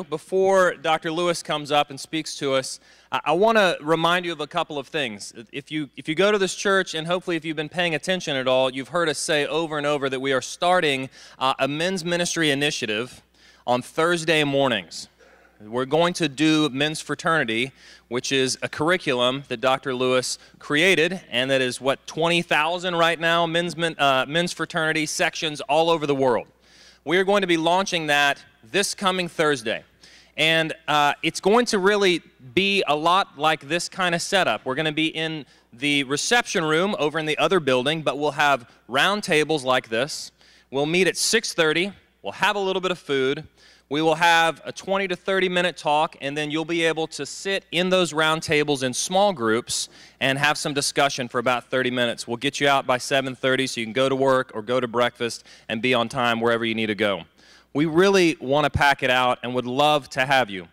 Before Dr. Lewis comes up and speaks to us, I want to remind you of a couple of things. If you go to this church, and hopefully if you've been paying attention at all, you've heard us say over and over that we are starting a men's ministry initiative on Thursday mornings. We're going to do men's fraternity, which is a curriculum that Dr. Lewis created, and that is, 20,000 right now, men's fraternity sections all over the world. We are going to be launching that this coming Thursday. And it's going to really be a lot like this kind of setup. We're going to be in the reception room over in the other building, but we'll have round tables like this. We'll meet at 6:30. We'll have a little bit of food. We will have a 20 to 30-minute talk, and then you'll be able to sit in those round tables in small groups and have some discussion for about 30 minutes. We'll get you out by 7:30 so you can go to work or go to breakfast and be on time wherever you need to go. We really want to pack it out and would love to have you.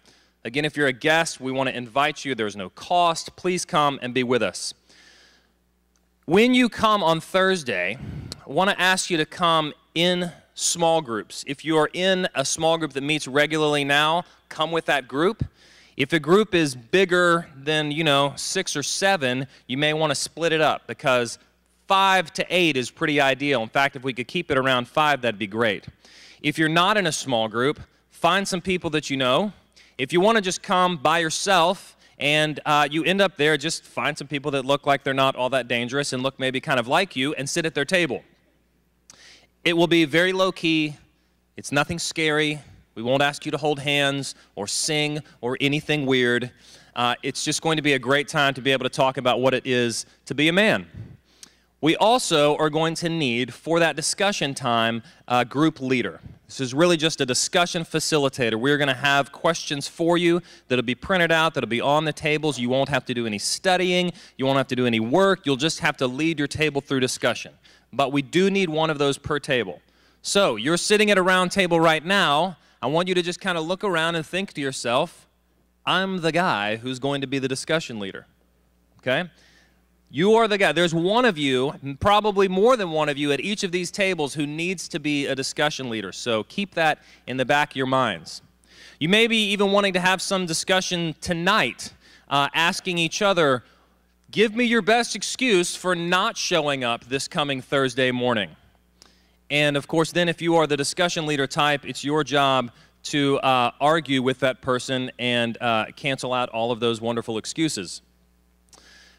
Again, if you're a guest, we want to invite you. There's no cost. Please come and be with us. When you come on Thursday, I want to ask you to come in small groups. If you are in a small group that meets regularly now, come with that group. If a group is bigger than, 6 or 7, you may want to split it up, because 5 to 8 is pretty ideal. In fact, if we could keep it around 5, that'd be great. If you're not in a small group, find some people that you know. If you want to just come by yourself and you end up there, just find some people that look like they're not all that dangerous and look maybe kind of like you, and sit at their table. It will be very low-key. It's nothing scary. We won't ask you to hold hands or sing or anything weird. It's just going to be a great time to be able to talk about what it is to be a man. We also are going to need, for that discussion time, a group leader. This is really just a discussion facilitator. We're going to have questions for you that'll be printed out, that'll be on the tables. You won't have to do any studying. You won't have to do any work. You'll just have to lead your table through discussion. But we do need one of those per table. So you're sitting at a round table right now. I want you to just kind of look around and think to yourself, I'm the guy who's going to be the discussion leader. Okay? You are the guy. There's one of you, probably more than one of you, at each of these tables who needs to be a discussion leader. So keep that in the back of your minds. You may be even wanting to have some discussion tonight, asking each other, give me your best excuse for not showing up this coming Thursday morning. And of course, then if you are the discussion leader type, it's your job to argue with that person and cancel out all of those wonderful excuses.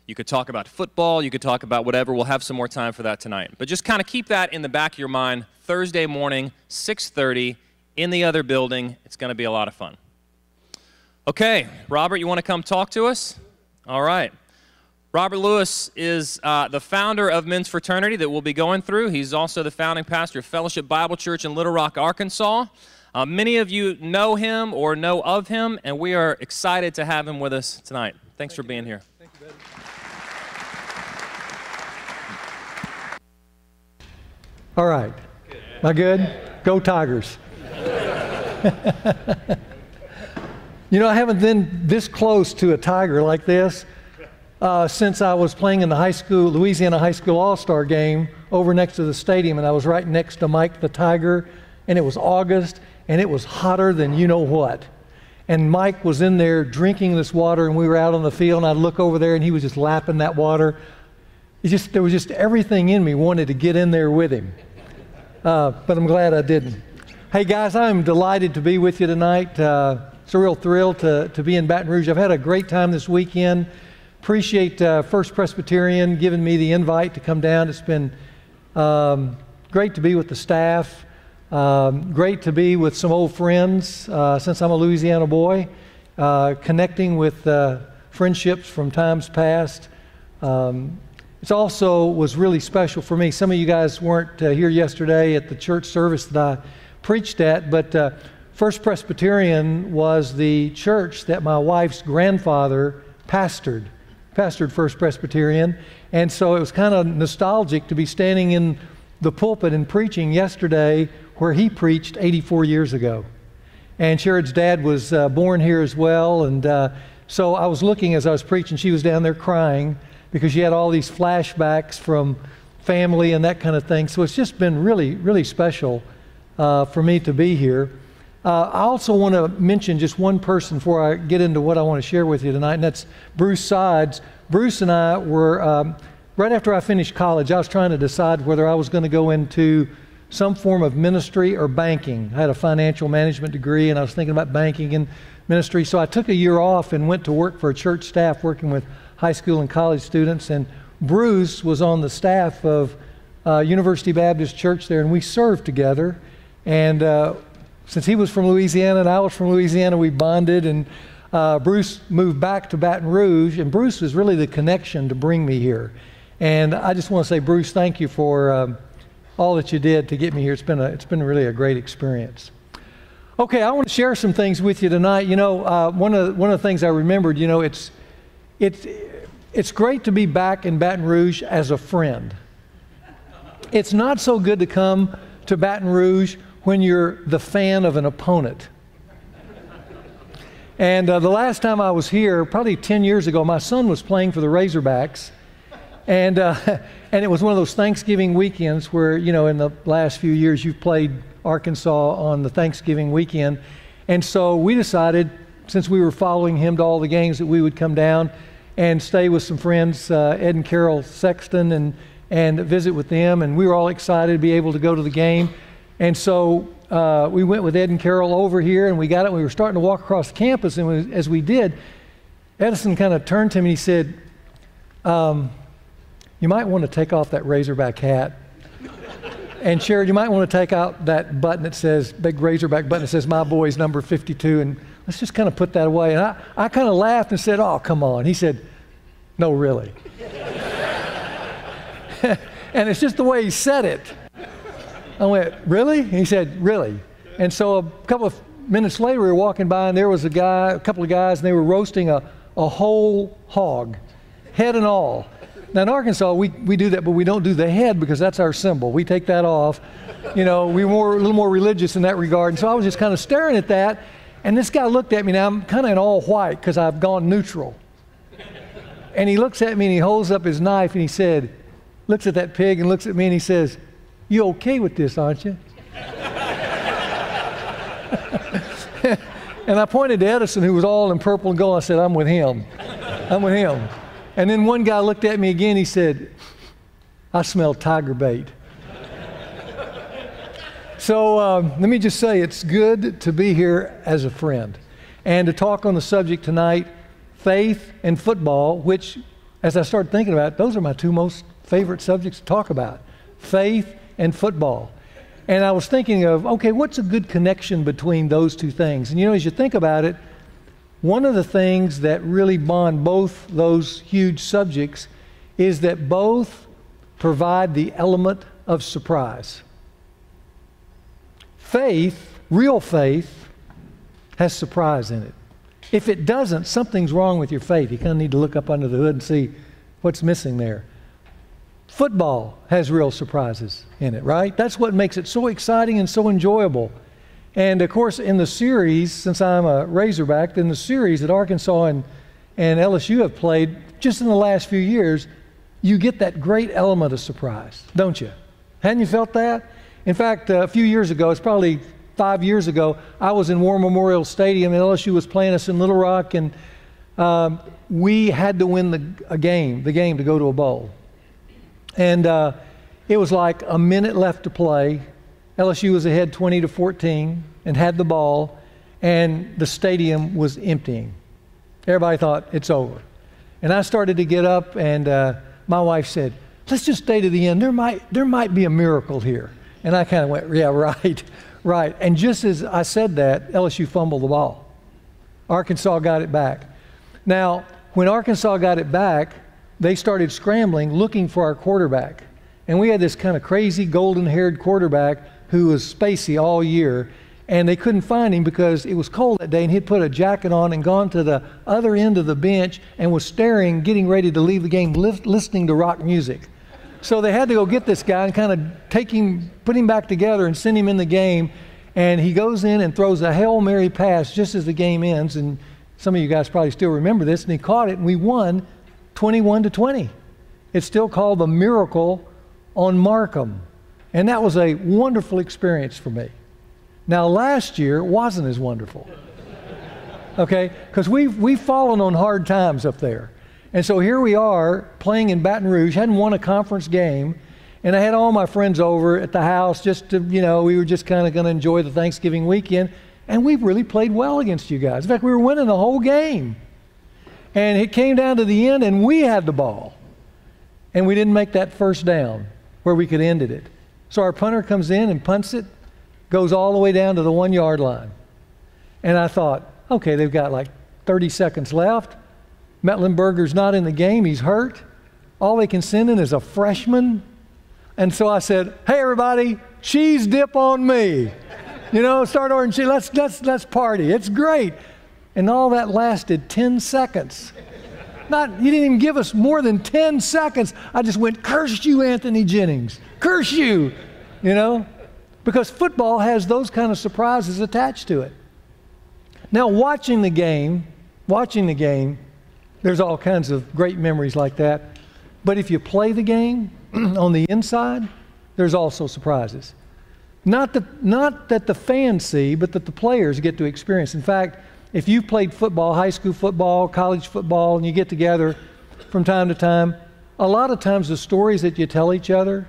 You could talk about football, you could talk about whatever. We'll have some more time for that tonight. But just kind of keep that in the back of your mind. Thursday morning, 6:30, in the other building. It's going to be a lot of fun. Okay, Robert, you want to come talk to us? All right. Robert Lewis is the founder of Men's Fraternity that we'll be going through. He's also the founding pastor of Fellowship Bible Church in Little Rock, Arkansas. Many of you know him or know of him, and we are excited to have him with us tonight. Thanks for being here. Thank you, buddy. All right. Am I good? Go Tigers. I haven't been this close to a Tiger like this since I was playing in the Louisiana High School All-Star game over next to the stadium, and I was right next to Mike the Tiger, and it was August, and it was hotter than you know what. And Mike was in there drinking this water, and we were out on the field, and I'd look over there, and he was just lapping that water. There was just everything in me wanted to get in there with him. But I'm glad I didn't. Hey guys, I'm delighted to be with you tonight. It's a real thrill to be in Baton Rouge. I've had a great time this weekend. Appreciate First Presbyterian giving me the invite to come down. It's been great to be with the staff. Great to be with some old friends since I'm a Louisiana boy. Connecting with friendships from times past. It also was really special for me. Some of you guys weren't here yesterday at the church service that I preached at, but First Presbyterian was the church that my wife's grandfather pastored First Presbyterian, and so it was kind of nostalgic to be standing in the pulpit and preaching yesterday where he preached 84 years ago. And Sherrod's dad was born here as well, and so I was looking as I was preaching. She was down there crying because she had all these flashbacks from family and that kind of thing. So it's just been really, really special for me to be here. I also want to mention just one person before I get into what I want to share with you tonight, and that's Bruce Sides. Bruce and I were, right after I finished college, I was trying to decide whether I was going to go into some form of ministry or banking. I had a financial management degree, and I was thinking about banking and ministry. So I took a year off and went to work for a church staff working with high school and college students. And Bruce was on the staff of University Baptist Church there, and we served together. And since he was from Louisiana and I was from Louisiana, we bonded. And Bruce moved back to Baton Rouge, and Bruce was really the connection to bring me here. And I just want to say, Bruce, thank you for all that you did to get me here. It's been really a great experience. Okay, I want to share some things with you tonight. You know, one of the things I remembered, you know, it's great to be back in Baton Rouge as a friend. It's not so good to come to Baton Rouge when you're the fan of an opponent. And the last time I was here, probably 10 years ago, my son was playing for the Razorbacks. And it was one of those Thanksgiving weekends where, you know, in the last few years you've played Arkansas on the Thanksgiving weekend. And so we decided, since we were following him to all the games, that we would come down and stay with some friends, Ed and Carol Sexton, and visit with them. And we were all excited to be able to go to the game. And so we went with Ed and Carol over here, and we got it. We were starting to walk across the campus, and as we did, Edison kind of turned to me and he said, you might want to take off that Razorback hat. And Sherrod, you might want to take out that button that says, big Razorback button that says, my boy's number 52, and let's just kind of put that away. And I kind of laughed and said, oh, come on. He said, no, really. And it's just the way he said it. I went, really? And he said, really. And so a couple of minutes later, we were walking by, and there was a couple of guys, and they were roasting a whole hog, head and all. Now in Arkansas, we do that, but we don't do the head because that's our symbol. We take that off. You know, we're a little more religious in that regard. And so I was just kind of staring at that, and this guy looked at me. Now I'm kind of in all white because I've gone neutral. And he looks at me and he holds up his knife and he said, looks at that pig and looks at me and he says, you okay with this, aren't you? And I pointed to Edison, who was all in purple and gold. I said, I'm with him. I'm with him. And then one guy looked at me again. He said, I smell tiger bait. So let me just say, it's good to be here as a friend and to talk on the subject tonight, faith and football, which, as I started thinking about it, those are my two most favorite subjects to talk about, faith and football. And I was thinking of, okay, what's a good connection between those two things? And you know, as you think about it, one of the things that really bond both those huge subjects is that both provide the element of surprise. Faith, real faith, has surprise in it. If it doesn't, something's wrong with your faith. You kind of need to look up under the hood and see what's missing there. Football has real surprises in it, right? That's what makes it so exciting and so enjoyable. And of course, in the series, since I'm a Razorback, in the series that Arkansas and LSU have played, just in the last few years, you get that great element of surprise, don't you? Hadn't you felt that? In fact, a few years ago, it's probably 5 years ago, I was in War Memorial Stadium, and LSU was playing us in Little Rock, and we had to win the game to go to a bowl. And it was like a minute left to play. LSU was ahead 20-14 and had the ball, and the stadium was emptying. Everybody thought, it's over. And I started to get up, and my wife said, let's just stay to the end. There might be a miracle here. And I kind of went, yeah, right. And just as I said that, LSU fumbled the ball. Arkansas got it back. Now, when Arkansas got it back, they started scrambling, looking for our quarterback. And we had this kind of crazy golden-haired quarterback who was spacey all year, and they couldn't find him because it was cold that day, and he'd put a jacket on and gone to the other end of the bench and was staring, getting ready to leave the game, listening to rock music. So they had to go get this guy and kind of put him back together and send him in the game, and he goes in and throws a Hail Mary pass just as the game ends, and some of you guys probably still remember this, and he caught it, and we won 21-20. It's still called the Miracle on Markham. And that was a wonderful experience for me. Now, last year wasn't as wonderful, okay? Because we've fallen on hard times up there. And so here we are playing in Baton Rouge, hadn't won a conference game, and I had all my friends over at the house just to, we were just kind of going to enjoy the Thanksgiving weekend, and we really played well against you guys. In fact, we were winning the whole game. And it came down to the end, and we had the ball. And we didn't make that first down where we could have ended it. So our punter comes in and punts it, goes all the way down to the 1 yard line. And I thought, okay, they've got like 30 seconds left. Mecklenburger's not in the game, he's hurt. All they can send in is a freshman. And so I said, hey everybody, cheese dip on me. Start ordering cheese, let's party, it's great. And all that lasted 10 seconds. You didn't even give us more than 10 seconds. I just went, curse you, Anthony Jennings, curse you, because football has those kind of surprises attached to it. Now, watching the game, there's all kinds of great memories like that. But if you play the game on the inside, there's also surprises. Not that the fans see, but that the players get to experience. In fact, if you've played football, high school football, college football, and you get together from time to time, a lot of times the stories that you tell each other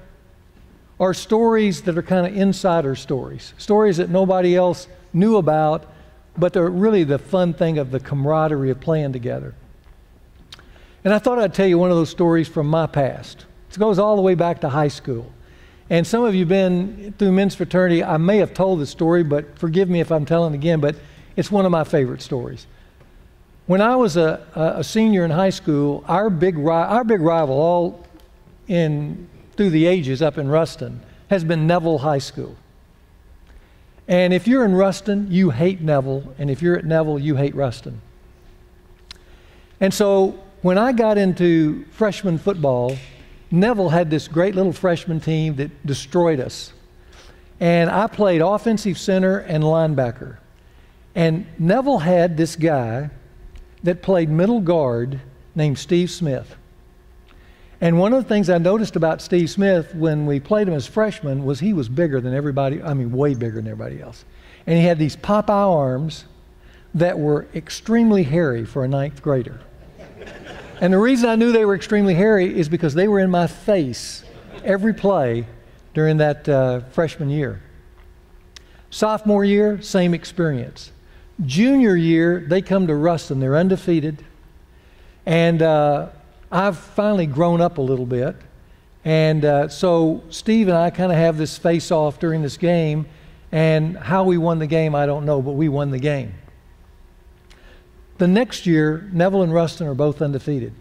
are stories that are kind of insider stories that nobody else knew about, but they're really the fun thing of the camaraderie of playing together. And I thought I'd tell you one of those stories from my past. It goes all the way back to high school. And some of you have been through men's fraternity. I may have told this story, but forgive me if I'm telling it again, but it's one of my favorite stories. When I was a senior in high school, our big rival all through the ages up in Ruston has been Neville High School. And if you're in Ruston, you hate Neville, and if you're at Neville, you hate Ruston. And so when I got into freshman football, Neville had this great little freshman team that destroyed us. And I played offensive center and linebacker. And Neville had this guy that played middle guard named Steve Smith. And one of the things I noticed about Steve Smith when we played him as freshmen was he was bigger than everybody, way bigger than everybody else. And he had these Popeye arms that were extremely hairy for a 9th grader. And the reason I knew they were extremely hairy is because they were in my face every play during that freshman year. Sophomore year, same experience. Junior year, they come to Ruston. They're undefeated. And I've finally grown up a little bit. And so Steve and I kind of have this face-off during this game. And how we won the game, I don't know, but we won the game. The next year, Neville and Ruston are both undefeated.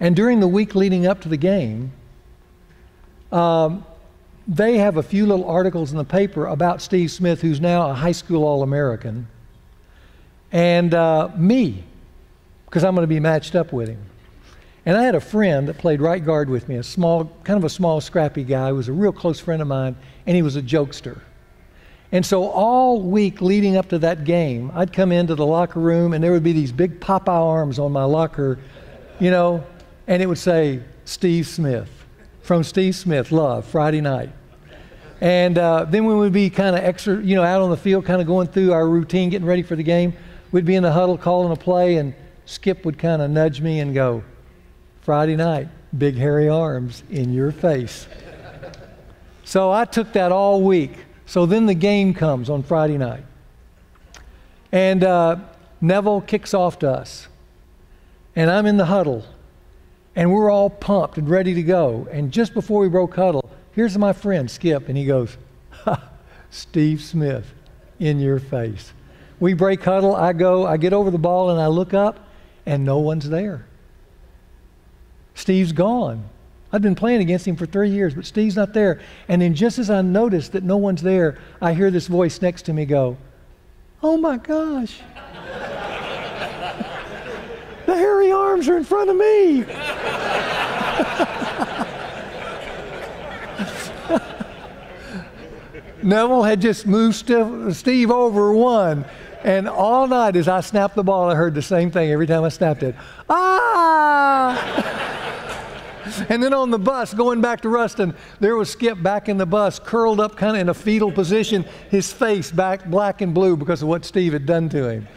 And during the week leading up to the game, they have a few little articles in the paper about Steve Smith, who's now a high school All-American, and me, because I'm going to be matched up with him. And I had a friend that played right guard with me, kind of a small, scrappy guy who was a real close friend of mine, and he was a jokester. And so all week leading up to that game, I'd come into the locker room, and there would be these big Popeye arms on my locker, and it would say, Steve Smith. From Steve Smith, love, Friday night. And then when we'd be kind of extra, out on the field, kind of going through our routine, getting ready for the game, we'd be in the huddle calling a play, and Skip would kind of nudge me and go, Friday night, big hairy arms in your face. So I took that all week. So then the game comes on Friday night. And Neville kicks off to us. And I'm in the huddle. And we're all pumped and ready to go. And just before we broke huddle, here's my friend Skip, and he goes, Steve Smith, in your face. We break huddle, I get over the ball, and I look up, and no one's there. Steve's gone. I've been playing against him for 3 years, but Steve's not there. And then just as I notice that no one's there, I hear this voice next to me go, oh my gosh. The hairy arms are in front of me. Neville had just moved Steve over one. And all night as I snapped the ball, I heard the same thing every time I snapped it. Ah! And then on the bus, going back to Ruston, there was Skip back in the bus, curled up kind of in a fetal position, his face back black and blue because of what Steve had done to him.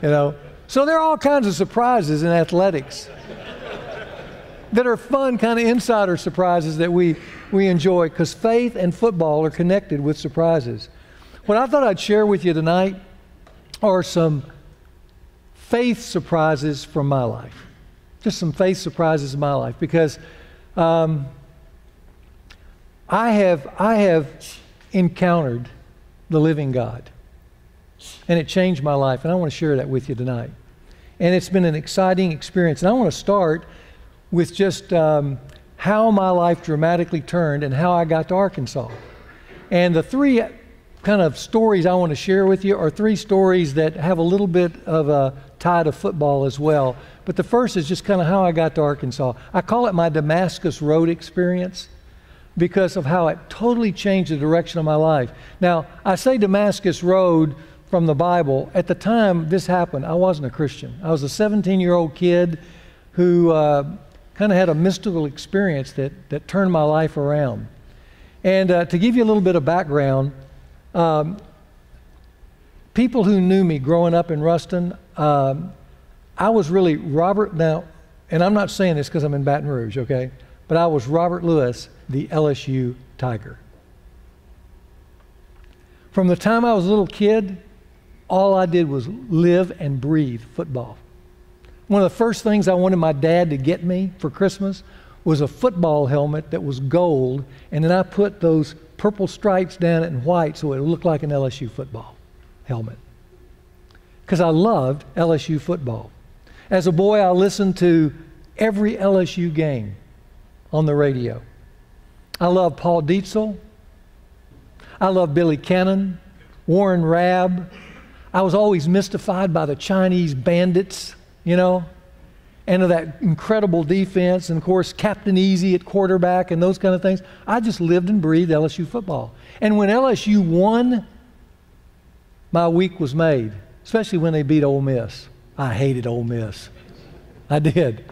You know? So there are all kinds of surprises in athletics that are fun, kind of insider surprises that we enjoy, because faith and football are connected with surprises. What I thought I'd share with you tonight are some faith surprises from my life. Just some faith surprises in my life, because I have encountered the living God, and it changed my life, and I want to share that with you tonight. And it's been an exciting experience, and I want to start with just how my life dramatically turned and how I got to Arkansas. And the three kind of stories I want to share with you are three stories that have a little bit of a tie to football as well. But the first is just kind of how I got to Arkansas. I call it my Damascus Road experience because of how it totally changed the direction of my life. Now, I say Damascus Road from the Bible. At the time this happened, I wasn't a Christian. I was a 17-year-old kid who kind of had a mystical experience that turned my life around. And to give you a little bit of background, people who knew me growing up in Ruston, I was really Robert, now, and I'm not saying this because I'm in Baton Rouge, okay? But I was Robert Lewis, the LSU Tiger. From the time I was a little kid, all I did was live and breathe football. One of the first things I wanted my dad to get me for Christmas was a football helmet that was gold, and then I put those purple stripes down it in white so it would look like an LSU football helmet. Because I loved LSU football. As a boy, I listened to every LSU game on the radio. I loved Paul Dietzel. I loved Billy Cannon, Warren Rabb. I was always mystified by the Chinese bandits, you know, and of that incredible defense, and of course Captain Easy at quarterback and those kind of things. I just lived and breathed LSU football. And when LSU won, my week was made, especially when they beat Ole Miss. I hated Ole Miss. I did.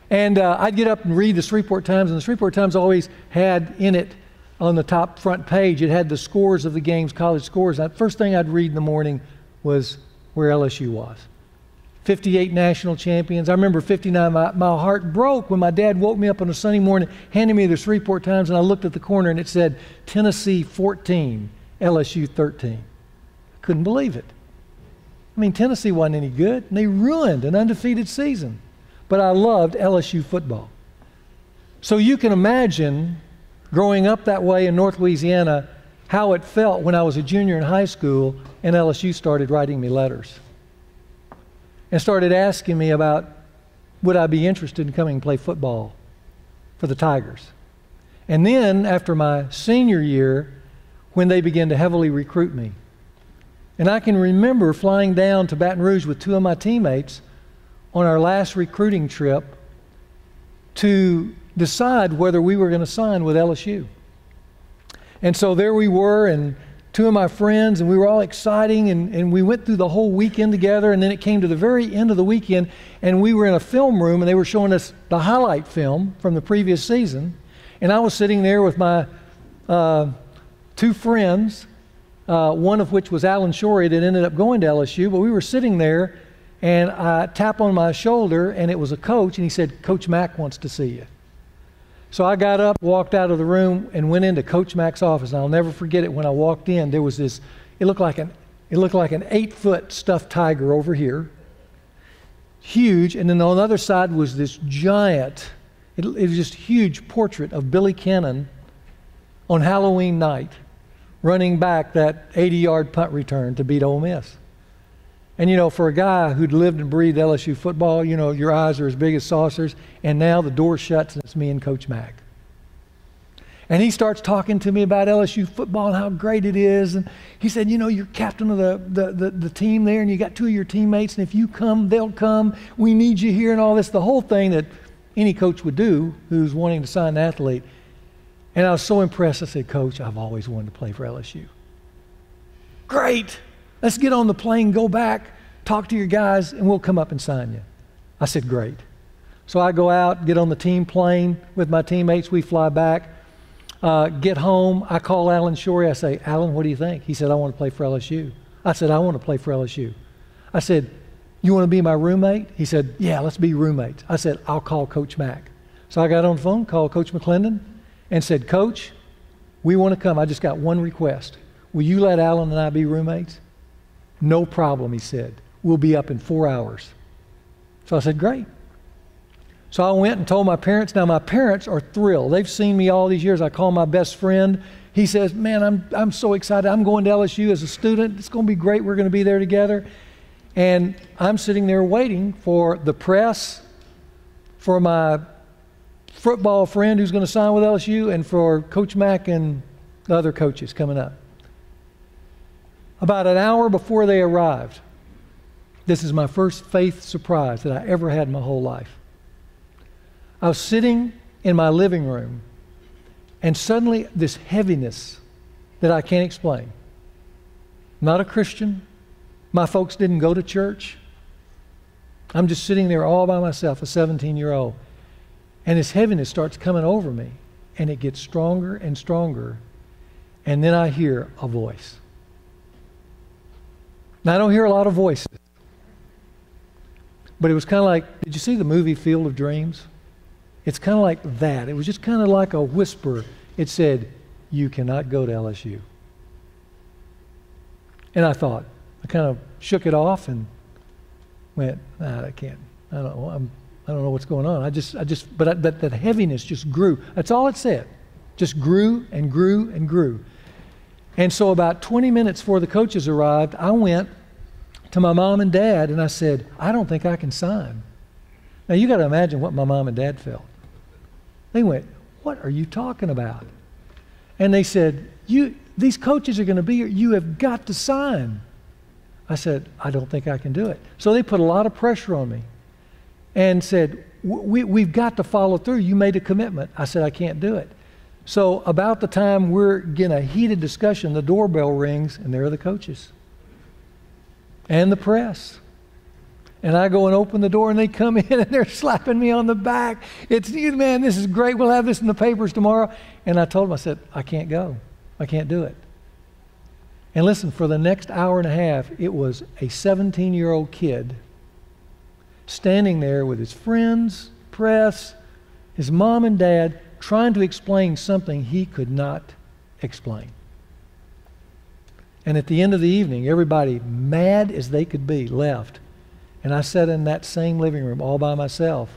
And I'd get up and read the Shreveport Times, and the Shreveport Times always had in it, on the top front page, it had the scores of the games, college scores. And the first thing I'd read in the morning was where LSU was. 58 national champions. I remember 59. My heart broke when my dad woke me up on a Sunday morning, handed me the Shreveport Times, and I looked at the corner and it said Tennessee 14, LSU 13. Couldn't believe it. I mean, Tennessee wasn't any good, and they ruined an undefeated season. But I loved LSU football. So you can imagine growing up that way in North Louisiana, how it felt when I was a junior in high school and LSU started writing me letters and started asking me about would I be interested in coming and play football for the Tigers. And then after my senior year, when they began to heavily recruit me. And I can remember flying down to Baton Rouge with two of my teammates on our last recruiting trip to decide whether we were going to sign with LSU. And so there we were, and two of my friends, and we were all exciting, and we went through the whole weekend together, and then it came to the very end of the weekend, and we were in a film room, and they were showing us the highlight film from the previous season, and I was sitting there with my two friends, one of which was Alan Shorey that ended up going to LSU, but we were sitting there, and I tapped on my shoulder, and it was a coach, and he said, "Coach Mack wants to see you." So I got up, walked out of the room, and went into Coach Mack's office. And I'll never forget it. When I walked in, there was this, it looked like an 8-foot stuffed tiger over here, huge, and then on the other side was this giant, it was just huge portrait of Billy Cannon on Halloween night, running back that 80-yard punt return to beat Ole Miss. And, you know, for a guy who'd lived and breathed LSU football, you know, your eyes are as big as saucers, and now the door shuts and it's me and Coach Mack. And he starts talking to me about LSU football and how great it is. And he said, you know, you're captain of the team there, and you got two of your teammates, and if you come, they'll come. We need you here and all this. The whole thing that any coach would do who's wanting to sign an athlete. And I was so impressed. I said, "Coach, I've always wanted to play for LSU." "Great. Let's get on the plane, go back, talk to your guys, and we'll come up and sign you." I said, "Great." So I go out, get on the team plane with my teammates. We fly back, get home. I call Alan Shorey. I say, Alan, what do you think? He said, I want to play for LSU. I said, I want to play for LSU. I said, you want to be my roommate? He said, yeah, let's be roommates. I said, I'll call Coach Mack. So I got on the phone, called Coach McClendon, and said, Coach, we want to come. I just got one request. Will you let Alan and I be roommates? No problem, he said. We'll be up in 4 hours. So I said, great. So I went and told my parents. Now, my parents are thrilled. They've seen me all these years. I call my best friend. He says, man, I'm so excited. I'm going to LSU as a student. It's going to be great. We're going to be there together. And I'm sitting there waiting for the press, for my football friend who's going to sign with LSU, and for Coach Mack and the other coaches coming up. About an hour before they arrived, this is my first faith surprise that I ever had in my whole life. I was sitting in my living room, and suddenly this heaviness that I can't explain. Not a Christian. My folks didn't go to church. I'm just sitting there all by myself, a 17-year-old. And this heaviness starts coming over me, and it gets stronger and stronger. And then I hear a voice. Now, I don't hear a lot of voices. But it was kind of like, did you see the movie Field of Dreams? It's kind of like that. It was just kind of like a whisper. It said, you cannot go to LSU. And I thought, I kind of shook it off and went, nah, I can't. I don't know what's going on. But that heaviness just grew. That's all it said. Just grew and grew and grew. And so about 20 minutes before the coaches arrived, I went to my mom and dad and I said, I don't think I can sign. Now you got to imagine what my mom and dad felt. They went, what are you talking about? And they said, these coaches are going to be here. You have got to sign. I said, I don't think I can do it. So they put a lot of pressure on me and said, we've got to follow through. You made a commitment. I said, I can't do it. So about the time we're getting a heated discussion, the doorbell rings, and there are the coaches and the press. And I go and open the door, and they come in, and they're slapping me on the back. It's, man, this is great. We'll have this in the papers tomorrow. And I told them, I said, I can't go. I can't do it. And listen, for the next hour and a half, it was a 17-year-old kid standing there with his friends, press, his mom and dad, trying to explain something he could not explain. And at the end of the evening, everybody, mad as they could be, left. And I sat in that same living room all by myself,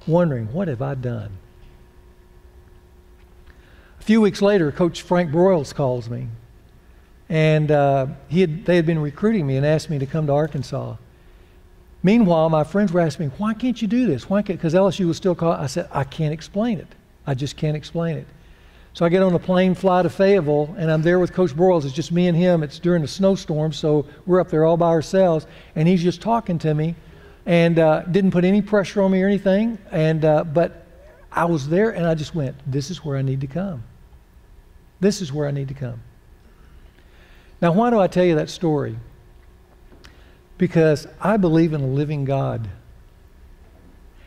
wondering, what have I done? A few weeks later, Coach Frank Broyles calls me. And they had been recruiting me and asked me to come to Arkansas. Meanwhile, my friends were asking me, why can't you do this? Because LSU was still calling. I said, I can't explain it. I just can't explain it. So I get on a plane, fly to Fayetteville, and I'm there with Coach Broyles. It's just me and him. It's during a snowstorm, so we're up there all by ourselves. And he's just talking to me and didn't put any pressure on me or anything. But I was there, and I just went, this is where I need to come. This is where I need to come. Now, why do I tell you that story? Because I believe in a living God.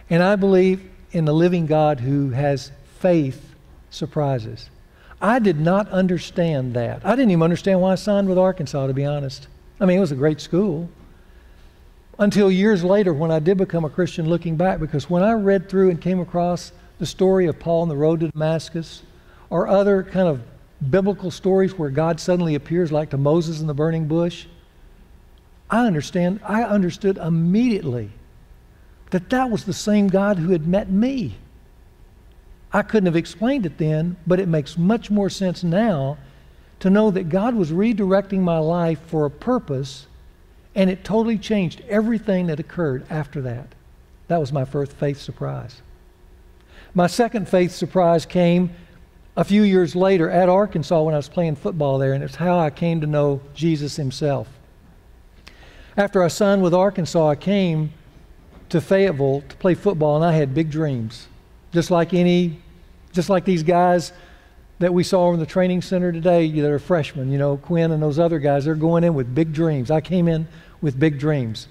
And I believe in the living God who has faith surprises. I did not understand that. I didn't even understand why I signed with Arkansas, to be honest. I mean, it was a great school. Until years later when I did become a Christian, looking back, because when I read through and came across the story of Paul on the road to Damascus, or other kind of biblical stories where God suddenly appears like to Moses in the burning bush, I understood immediately that was the same God who had met me. I couldn't have explained it then, but it makes much more sense now to know that God was redirecting my life for a purpose, and it totally changed everything that occurred after that. That was my first faith surprise. My second faith surprise came a few years later at Arkansas when I was playing football there, and it's how I came to know Jesus himself. After I signed with Arkansas, I came to Fayetteville to play football, and I had big dreams. Just like these guys that we saw in the training center today that are freshmen, Quinn and those other guys, they're going in with big dreams. I came in with big dreams.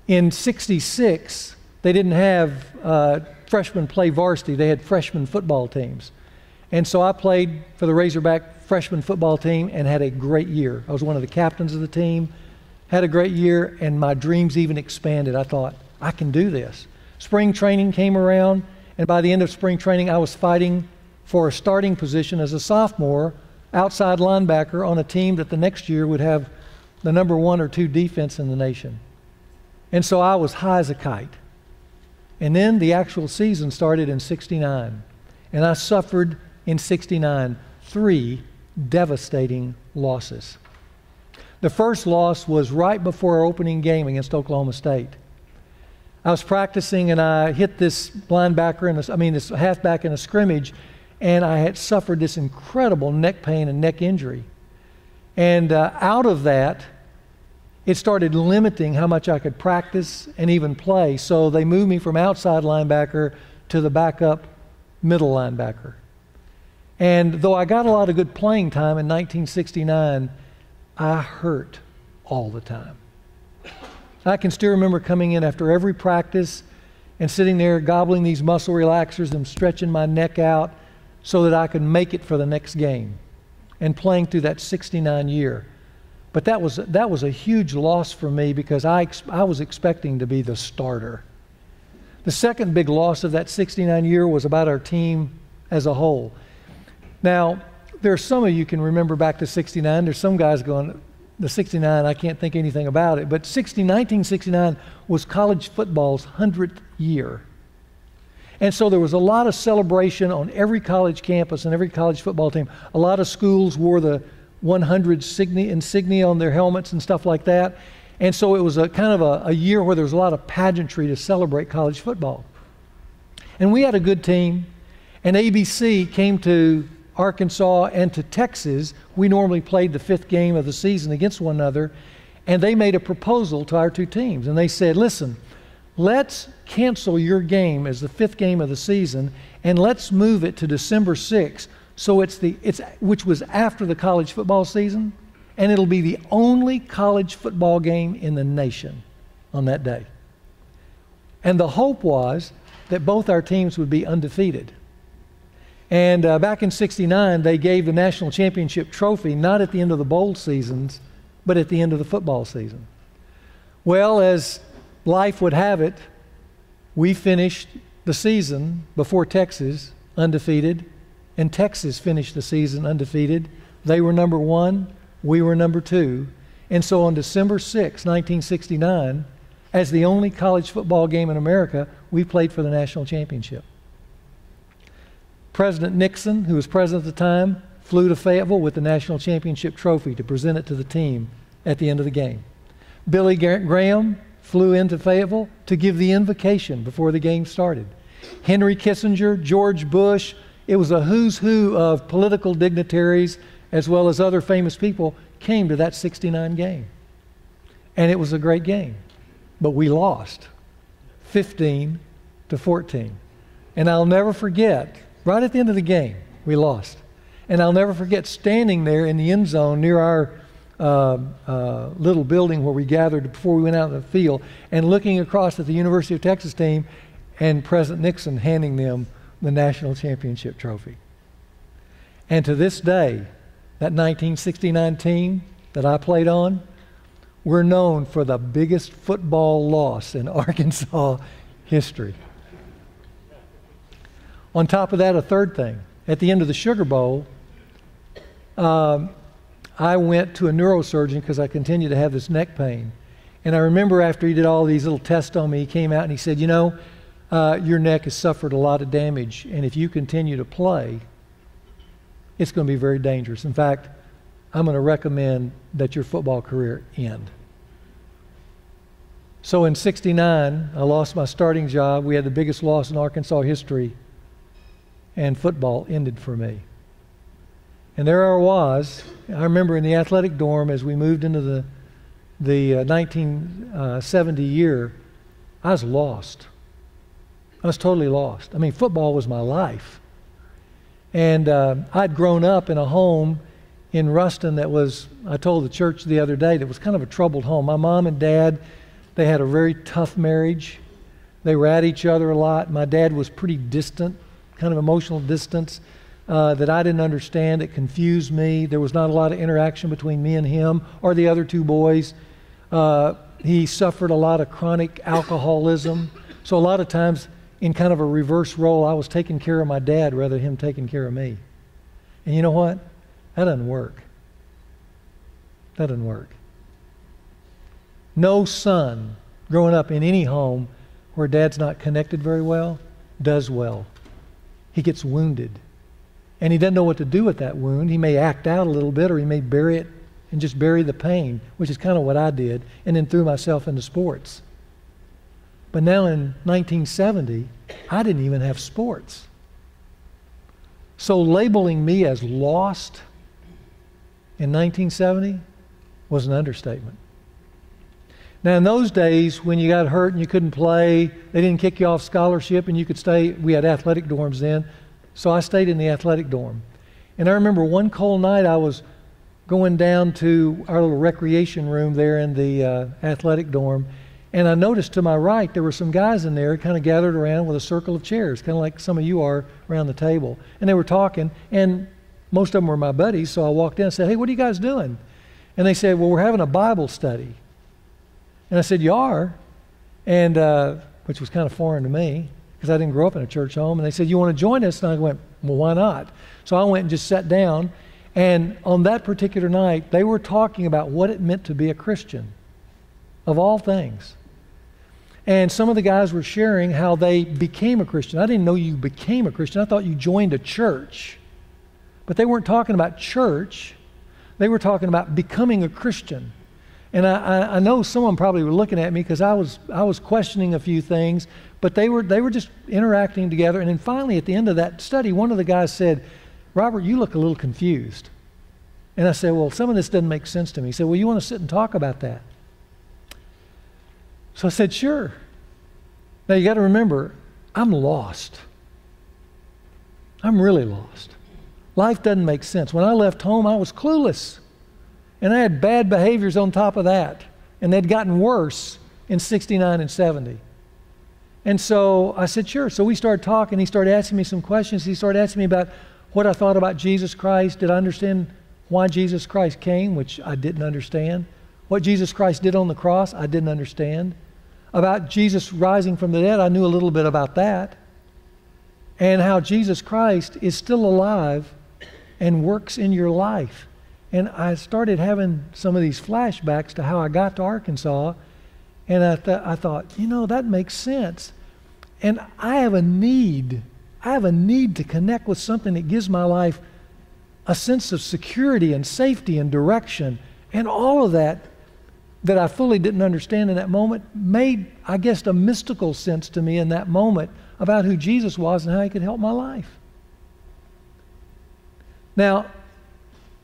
In '66, they didn't have freshmen play varsity. They had freshman football teams. And so I played for the Razorback freshman football team and had a great year. I was one of the captains of the team, had a great year, and my dreams even expanded. I thought, I can do this. Spring training came around, and by the end of spring training, I was fighting for a starting position as a sophomore, outside linebacker on a team that the next year would have the number 1 or 2 defense in the nation. And so I was high as a kite. And then the actual season started in '69, and I suffered in '69 3 devastating losses. The first loss was right before our opening game against Oklahoma State. I was practicing and I hit this linebacker, this halfback in a scrimmage, and I had suffered this incredible neck pain and neck injury. And out of that, it started limiting how much I could practice and even play. So they moved me from outside linebacker to the backup middle linebacker. And though I got a lot of good playing time in 1969, I hurt all the time. I can still remember coming in after every practice and sitting there gobbling these muscle relaxers and stretching my neck out so that I could make it for the next game, and playing through that '69 year. But that was a huge loss for me because I was expecting to be the starter. The second big loss of that '69 year was about our team as a whole. Now, there are some of you can remember back to '69. There's some guys going, the '69, I can't think anything about it. But 1969 was college football's 100th year. And so there was a lot of celebration on every college campus and every college football team. A lot of schools wore the 100 insignia on their helmets and stuff like that. And so it was a kind of a year where there was a lot of pageantry to celebrate college football. And we had a good team. And ABC came to Arkansas and to Texas. We normally played the 5th game of the season against one another. And they made a proposal to our 2 teams. And they said, listen, let's cancel your game as the 5th game of the season, and let's move it to December 6th. So which was after the college football season, and it'll be the only college football game in the nation on that day. And the hope was that both our teams would be undefeated. And back in '69, they gave the national championship trophy not at the end of the bowl seasons, but at the end of the football season. Well, as life would have it, we finished the season before Texas undefeated, and Texas finished the season undefeated. They were number 1, we were number 2. And so on December 6, 1969, as the only college football game in America, we played for the national championship. President Nixon, who was president at the time, flew to Fayetteville with the national championship trophy to present it to the team at the end of the game. Billy Graham flew into Fayetteville to give the invocation before the game started. Henry Kissinger, George Bush, it was a who's who of political dignitaries as well as other famous people came to that '69 game. And it was a great game. But we lost 15-14. And I'll never forget, right at the end of the game, we lost. And I'll never forget standing there in the end zone near our little building where we gathered before we went out in the field and looking across at the University of Texas team and President Nixon handing them the national championship trophy. And to this day, that 1969 team that I played on, we're known for the biggest football loss in Arkansas history. On top of that, a third thing. At the end of the Sugar Bowl, I went to a neurosurgeon because I continued to have this neck pain. And I remember after he did all these little tests on me, he came out and he said, you know, your neck has suffered a lot of damage, and if you continue to play, it's going to be very dangerous. In fact, I'm going to recommend that your football career end. So in '69, I lost my starting job. We had the biggest loss in Arkansas history, and football ended for me. And there I was. I remember in the athletic dorm as we moved into the 1970 year, I was lost. I was totally lost. I mean, football was my life. And I'd grown up in a home in Ruston that was, I told the church the other day, that was kind of a troubled home. My mom and dad, they had a very tough marriage. They were at each other a lot. My dad was pretty distant, kind of emotional distance that I didn't understand. It confused me. There was not a lot of interaction between me and him or the other two boys. He suffered a lot of chronic alcoholism. So a lot of times in kind of a reverse role, I was taking care of my dad rather than him taking care of me. And you know what? That doesn't work. That doesn't work. No son growing up in any home where dad's not connected very well does well. He gets wounded. And he doesn't know what to do with that wound. He may act out a little bit, or he may bury it and just bury the pain, which is kind of what I did, and then threw myself into sports. But now in 1970, I didn't even have sports. So labeling me as lost in 1970 was an understatement. Now in those days, when you got hurt and you couldn't play, they didn't kick you off scholarship and you could stay. We had athletic dorms then, so I stayed in the athletic dorm. And I remember one cold night I was going down to our little recreation room there in the athletic dorm, and I noticed to my right there were some guys in there kind of gathered around with a circle of chairs, kind of like some of you are around the table. And they were talking, and most of them were my buddies, so I walked in and said, "Hey, what are you guys doing?" And they said, "Well, we're having a Bible study." And I said, "You are?" And which was kind of foreign to me because I didn't grow up in a church home. And they said, "You want to join us?" And I went, "Well, why not?" So I went and just sat down. And on that particular night, they were talking about what it meant to be a Christian, of all things. And some of the guys were sharing how they became a Christian. I didn't know you became a Christian. I thought you joined a church. But they weren't talking about church. They were talking about becoming a Christian. And I know some of them probably were looking at me because I was questioning a few things, but they were just interacting together. And then finally, at the end of that study, one of the guys said, "Robert, you look a little confused." And I said, "Well, some of this doesn't make sense to me." He said, "Well, you want to sit and talk about that?" So I said, "Sure." Now you got to remember, I'm lost. I'm really lost. Life doesn't make sense. When I left home, I was clueless. And I had bad behaviors on top of that. And they'd gotten worse in 69 and 70. And so I said, "Sure." So we started talking. He started asking me some questions. He started asking me about what I thought about Jesus Christ. Did I understand why Jesus Christ came, which I didn't understand? What Jesus Christ did on the cross, I didn't understand. About Jesus rising from the dead, I knew a little bit about that. And how Jesus Christ is still alive and works in your life. And I started having some of these flashbacks to how I got to Arkansas. And I thought, that makes sense. And I have a need to connect with something that gives my life a sense of security and safety and direction. And all of that I fully didn't understand in that moment made, I guess, a mystical sense to me in that moment about who Jesus was and how he could help my life. Now,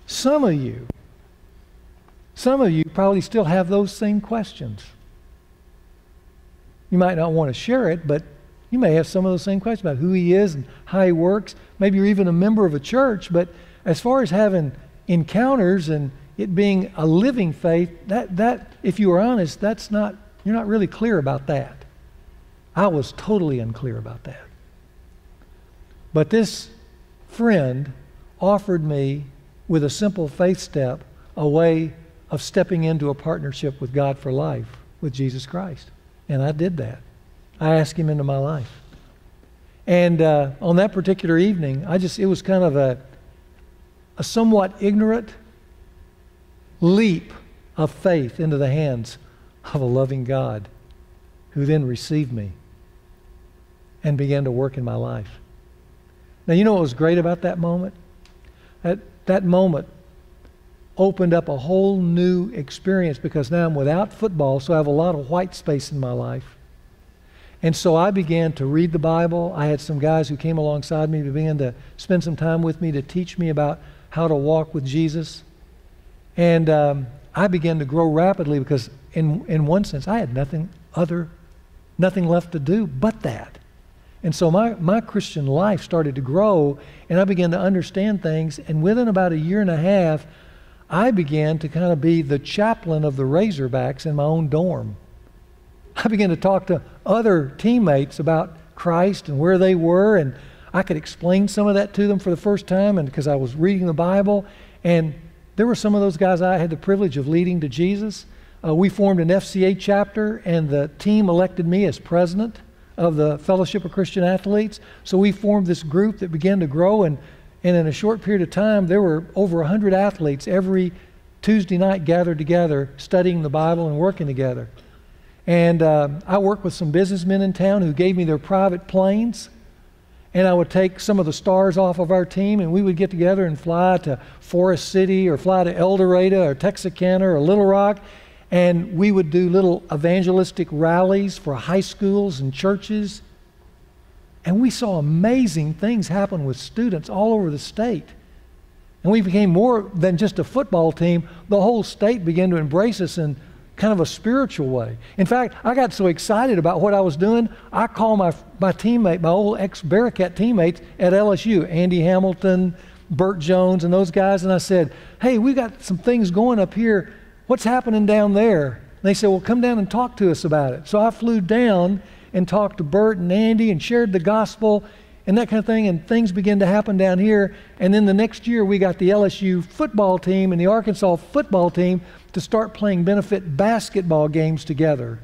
some of you probably still have those same questions. You might not want to share it, but you may have some of those same questions about who he is and how he works. Maybe you're even a member of a church, but as far as having encounters and it being a living faith, that if you were honest, you're not really clear about that. I was totally unclear about that. But this friend offered me, with a simple faith step, a way of stepping into a partnership with God for life, with Jesus Christ. And I did that. I asked him into my life. And on that particular evening, it was kind of a somewhat ignorant leap of faith into the hands of a loving God who then received me and began to work in my life. Now, you know what was great about that moment? That moment opened up a whole new experience because now I'm without football, so I have a lot of white space in my life. And so I began to read the Bible. I had some guys who came alongside me to begin to spend some time with me to teach me about how to walk with Jesus. And I began to grow rapidly because in one sense I had nothing left to do but that. And so my Christian life started to grow, and I began to understand things. And within about a year and a half, I began to kind of be the chaplain of the Razorbacks in my own dorm. I began to talk to other teammates about Christ and where they were, and I could explain some of that to them for the first time, and because I was reading the Bible. And there were some of those guys I had the privilege of leading to Jesus. We formed an FCA chapter, and the team elected me as president of the Fellowship of Christian Athletes. So we formed this group that began to grow, and in a short period of time, there were over 100 athletes every Tuesday night gathered together, studying the Bible and working together. And I worked with some businessmen in town who gave me their private planes, and I would take some of the stars off of our team, and we would get together and fly to Forest City or fly to El Dorado or Texarkana or Little Rock, and we would do little evangelistic rallies for high schools and churches. And we saw amazing things happen with students all over the state. And we became more than just a football team. The whole state began to embrace us in kind of a spiritual way. In fact, I got so excited about what I was doing, I called my teammate, my old ex-Bearcat teammates at LSU, Andy Hamilton, Burt Jones, and those guys, and I said, hey, we got some things going up here. What's happening down there? And they said, well, come down and talk to us about it. So I flew down and talked to Burt and Andy and shared the gospel and that kind of thing, and things began to happen down here. And then the next year, we got the LSU football team and the Arkansas football team to start playing benefit basketball games together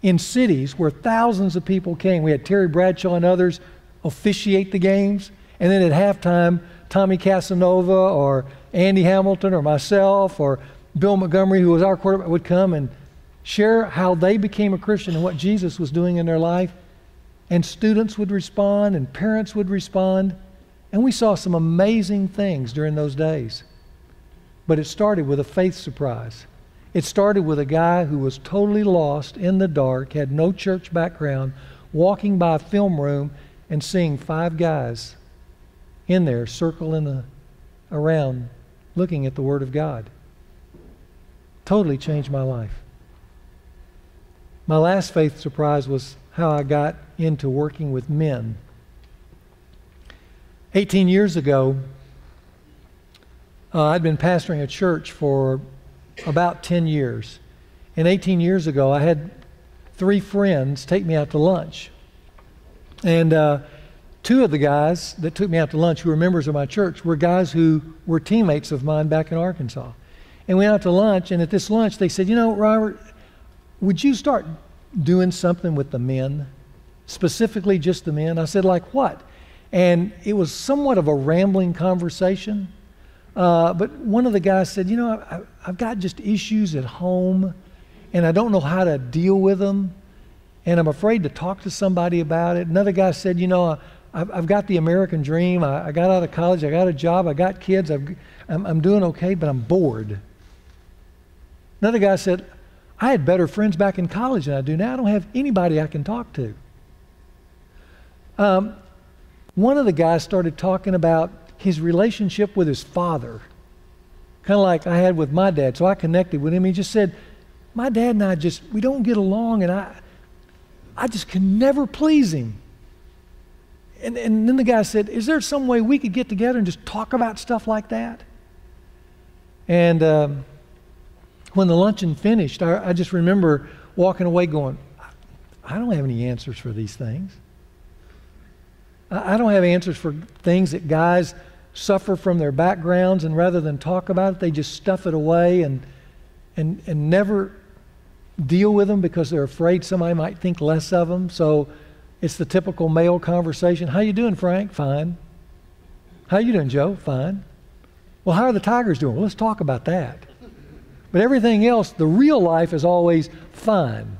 in cities where thousands of people came. We had Terry Bradshaw and others officiate the games, and then at halftime, Tommy Casanova or Andy Hamilton or myself or Bill Montgomery, who was our quarterback, would come and share how they became a Christian and what Jesus was doing in their life. And students would respond and parents would respond. And we saw some amazing things during those days. But it started with a faith surprise. It started with a guy who was totally lost in the dark, had no church background, walking by a film room and seeing 5 guys in there circling around looking at the Word of God. Totally changed my life. My last faith surprise was how I got into working with men. 18 years ago, I'd been pastoring a church for about 10 years. And 18 years ago, I had 3 friends take me out to lunch. And 2 of the guys that took me out to lunch, who were members of my church, were guys who were teammates of mine back in Arkansas. And we went out to lunch, and at this lunch, they said, you know, Robert, would you start doing something with the men? Specifically just the men? I said, like what? And it was somewhat of a rambling conversation. But one of the guys said, you know, I've got just issues at home, and I don't know how to deal with them, and I'm afraid to talk to somebody about it. Another guy said, you know, I've got the American dream. I got out of college. I got a job. I got kids. I'm doing okay, but I'm bored. Another guy said, I had better friends back in college than I do now. I don't have anybody I can talk to. One of the guys started talking about his relationship with his father, kind of like I had with my dad. So I connected with him. He just said, my dad and I we don't get along, and I just can never please him. And then the guy said, is there some way we could get together and just talk about stuff like that? And when the luncheon finished, I just remember walking away going, I don't have any answers for these things. I don't have answers for things that guys suffer from their backgrounds, and rather than talk about it, they just stuff it away and never deal with them because they're afraid somebody might think less of them. So it's the typical male conversation. How you doing, Frank? Fine. How you doing, Joe? Fine. Well, how are the Tigers doing? Well, let's talk about that. But everything else, the real life is always fine,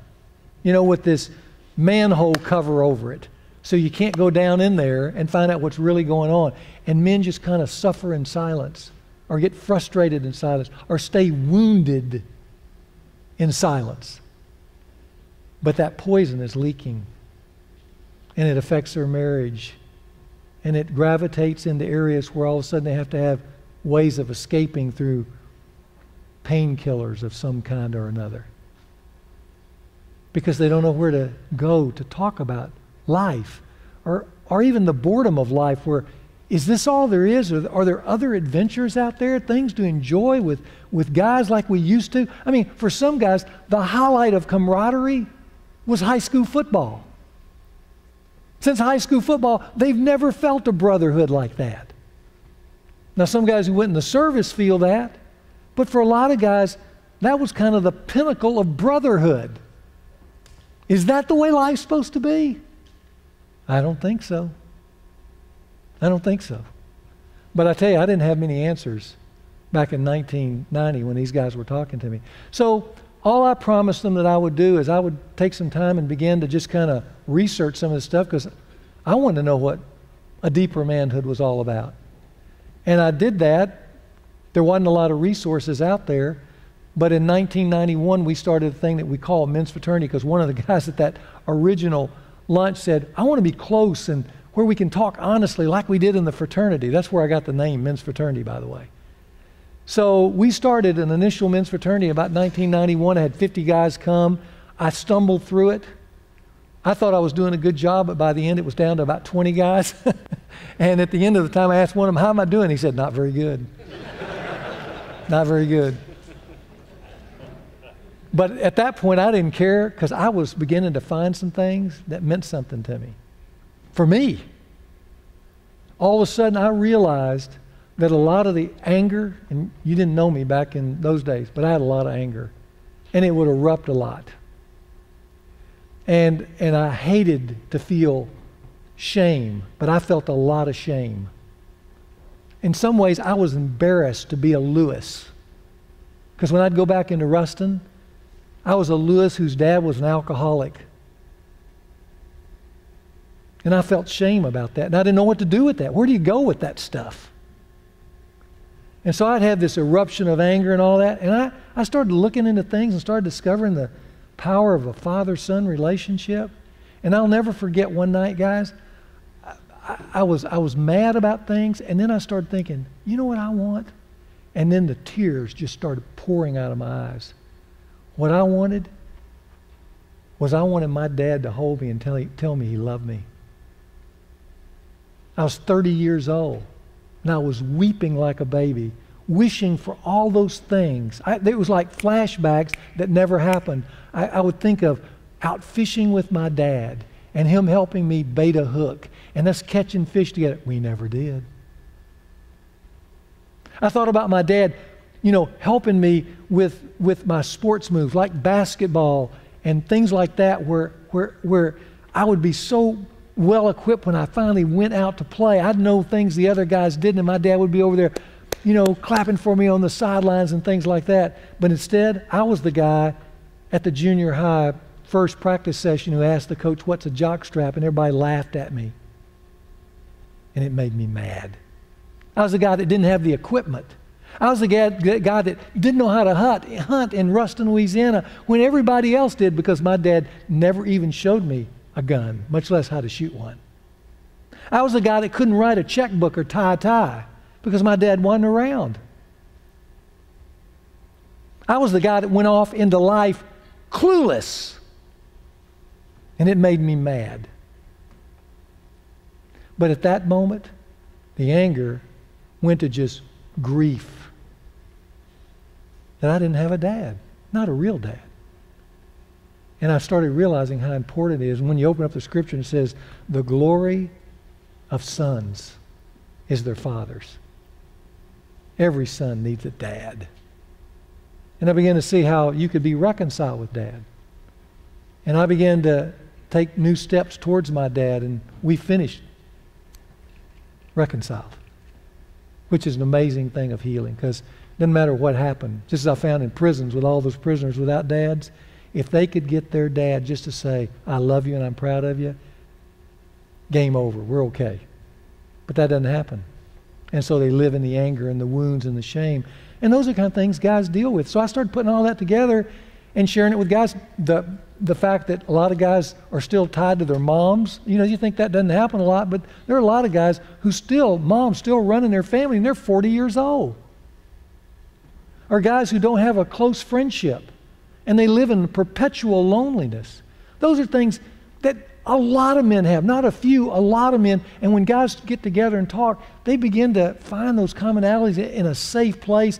you know, with this manhole cover over it. So you can't go down in there and find out what's really going on. And men just kind of suffer in silence, or get frustrated in silence, or stay wounded in silence. But that poison is leaking, and it affects their marriage, and it gravitates into areas where all of a sudden they have to have ways of escaping through painkillers of some kind or another, because they don't know where to go to talk about life, or even the boredom of life, where is this all there is? Are there other adventures out there, things to enjoy with guys like we used to? I mean, for some guys, the highlight of camaraderie was high school football. Since high school football, they've never felt a brotherhood like that. Now, some guys who went in the service feel that, but for a lot of guys, that was kind of the pinnacle of brotherhood. Is that the way life's supposed to be? I don't think so. I don't think so. But I tell you, I didn't have many answers back in 1990 when these guys were talking to me. So all I promised them that I would do is I would take some time and begin to just kind of research some of this stuff, because I wanted to know what a deeper manhood was all about. And I did that. There wasn't a lot of resources out there. But in 1991, we started a thing that we call men's fraternity, because one of the guys at that original lunch said, I want to be close and where we can talk honestly like we did in the fraternity. That's where I got the name men's fraternity, by the way. So we started an initial men's fraternity about 1991. I had 50 guys come. I stumbled through it. I thought I was doing a good job, but by the end it was down to about 20 guys. And at the end of the time I asked one of them, how am I doing? He said, not very good. Not very good. But at that point I didn't care, because I was beginning to find some things that meant something to me. For me. All of a sudden I realized that a lot of the anger, and you didn't know me back in those days, but I had a lot of anger, and it would erupt a lot. And I hated to feel shame, but I felt a lot of shame. In some ways I was embarrassed to be a Lewis, because when I'd go back into Ruston, I was a Lewis whose dad was an alcoholic. And I felt shame about that. And I didn't know what to do with that. Where do you go with that stuff? And so I'd have this eruption of anger and all that. And I started looking into things and started discovering the power of a father-son relationship. And I'll never forget one night, guys, I was mad about things. And then I started thinking, you know what I want? And then the tears just started pouring out of my eyes. What I wanted was I wanted my dad to hold me and tell me he loved me. I was 30 years old, and I was weeping like a baby, wishing for all those things. It was like flashbacks that never happened. I would think of out fishing with my dad and him helping me bait a hook and us catching fish together. We never did. I thought about my dad, helping me with my sports moves like basketball and things like that, where I would be so well equipped when I finally went out to play. I'd know things the other guys didn't, and my dad would be over there, clapping for me on the sidelines and things like that. But instead, I was the guy at the junior high first practice session who asked the coach, what's a jock strap? And everybody laughed at me. And it made me mad. I was the guy that didn't have the equipment. I was the guy that didn't know how to hunt in Ruston, Louisiana, when everybody else did, because my dad never even showed me a gun, much less how to shoot one. I was the guy that couldn't write a checkbook or tie a tie because my dad wasn't around. I was the guy that went off into life clueless, and it made me mad. But at that moment, the anger went to just grief that I didn't have a dad, not a real dad. And I started realizing how important it is. And when you open up the scripture and it says, the glory of sons is their fathers. Every son needs a dad. And I began to see how you could be reconciled with dad. And I began to take new steps towards my dad, and we finished reconciled, which is an amazing thing of healing, because it doesn't matter what happened. Just as I found in prisons with all those prisoners without dads, if they could get their dad just to say, I love you and I'm proud of you, game over, we're okay. But that doesn't happen. And so they live in the anger and the wounds and the shame. And those are the kind of things guys deal with. So I started putting all that together and sharing it with guys. The fact that a lot of guys are still tied to their moms, you think that doesn't happen a lot, but there are a lot of guys who moms still running their family, and they're 40 years old. Or guys who don't have a close friendship, and they live in perpetual loneliness. Those are things that A lot of men have, not a few, a lot of men. And when guys get together and talk, they begin to find those commonalities in a safe place.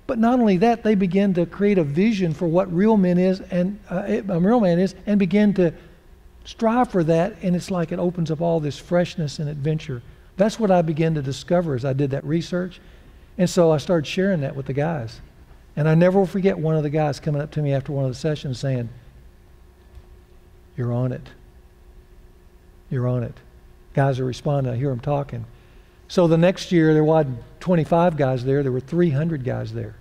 But not only that, they begin to create a vision for what real men is and a real man is, and begin to strive for that. And it's like it opens up all this freshness and adventure. That's what I began to discover as I did that research. And so I started sharing that with the guys. And I never will forget one of the guys coming up to me after one of the sessions saying, "You're on it. You're on it." Guys are responding. I hear them talking. So the next year, there wasn't 25 guys there. There were 300 guys there.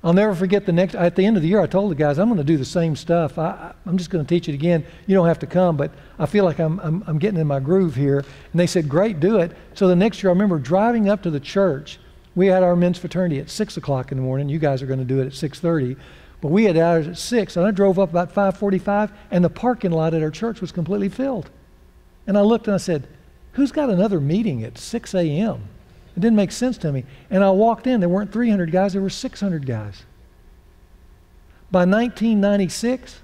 I'll never forget at the end of the year, I told the guys, I'm going to do the same stuff. I'm just going to teach it again. You don't have to come, but I feel like I'm getting in my groove here. And they said, "Great, do it." So the next year, I remember driving up to the church. We had our men's fraternity at 6 o'clock in the morning. You guys are going to do it at 6:30. But we had ours at 6, and I drove up about 5:45, and the parking lot at our church was completely filled. And I looked and I said, "Who's got another meeting at 6 a.m.? It didn't make sense to me. And I walked in. There weren't 300 guys. There were 600 guys. By 1996,